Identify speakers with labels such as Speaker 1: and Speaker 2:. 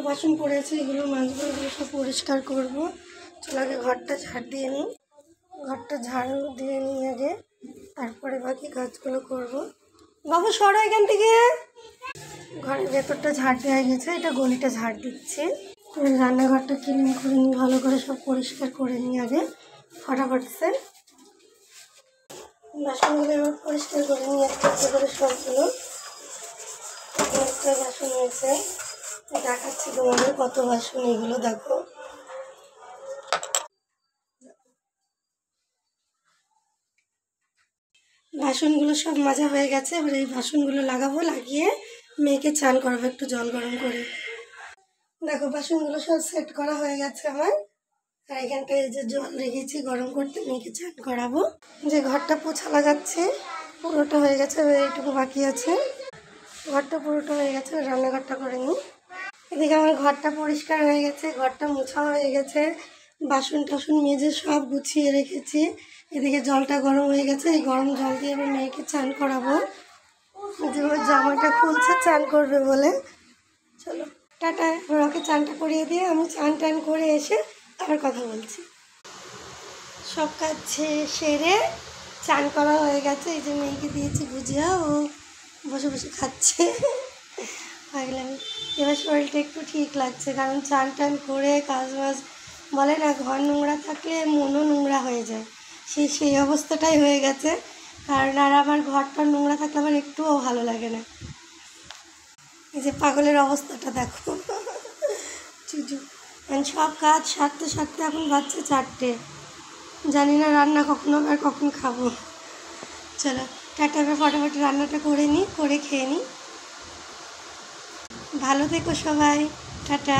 Speaker 1: বাসন পড়েছে, এগুলো মাজবো, এগুলো সব পরিষ্কার করবো। চলো আগে ঘরটা ঝাড় দিয়ে নিই। ঘরটা ঝাড়ু দিয়ে নিই আগে, তারপরে বাকি কাজগুলো করব। বাবু সরো এখান থেকে। ঘরের ভেতরটা ঝাড় দেওয়া গেছে, এটা গলিটা ঝাড় দিচ্ছে। রান্নাঘরটা ক্লিন করে নিই, ভালো করে সব পরিষ্কার করে নিই আগে ফটাফট সে। বাসনগুলো এবার পরিষ্কার করে নিই একটা করে সবগুলো। একটা বাসন হয়েছে, দেখাচ্ছি তোমাদের কত বাসন। এগুলো দেখো, বাসনগুলো সব মাজা হয়ে গেছে। এবার এই বাসনগুলো লাগাবো, লাগিয়ে মেয়েকে চান করাবো একটু জল গরম করে। দেখো বাসনগুলো সব সেট করা হয়ে গেছে আমার। আর এখানটায় এই যে জল রেখেছি গরম করতে, মেয়েকে চান করাবো। যে ঘরটা পোছা লাগাচ্ছে, পুরোটা হয়ে গেছে, এইটুকু বাকি আছে। ঘরটা পুরোটা হয়ে গেছে, রান্নাঘরটা করে নিই। এদিকে আমার ঘরটা পরিষ্কার হয়ে গেছে, ঘরটা মোছা হয়ে গেছে, বাসন টাসন মেজে সব গুছিয়ে রেখেছি। এদিকে জলটা গরম হয়ে গেছে, এই গরম জল দিয়ে আমি মেয়েকে চান করাবো। যে ওর জামাটা খুলছে চান করবে বলে। চলো টাটা, ওকে চানটা করিয়ে দিয়ে আমি চান টান করে এসে আবার কথা বলছি। সব কাজ সেরে চান করা হয়ে গেছে। এই যে মেয়েকে দিয়েছি ভুজিয়া, ও বসে বসে খাচ্ছে। ভাবলাম এবার শরীরটা একটু ঠিক লাগছে, কারণ চান টান করে কাজ বাজ, বলে না ঘর নোংরা থাকলে মনও নোংরা হয়ে যায়, সেই অবস্থাটাই হয়ে গেছে। কারণ আর আবার ঘরটা নোংরা থাকলে আবার একটুও ভালো লাগে না। এই যে পাগলের অবস্থাটা দেখো। চুজু সব কাজ সারতে সারতে এখন বাজছে 4টে। জানি না রান্না কখন হবে আর কখন খাবো। চলো টাটা, ফটাফট রান্নাটা করে নিই, করে খেয়ে নিই। ভালো থেকো সবাই, টাটা।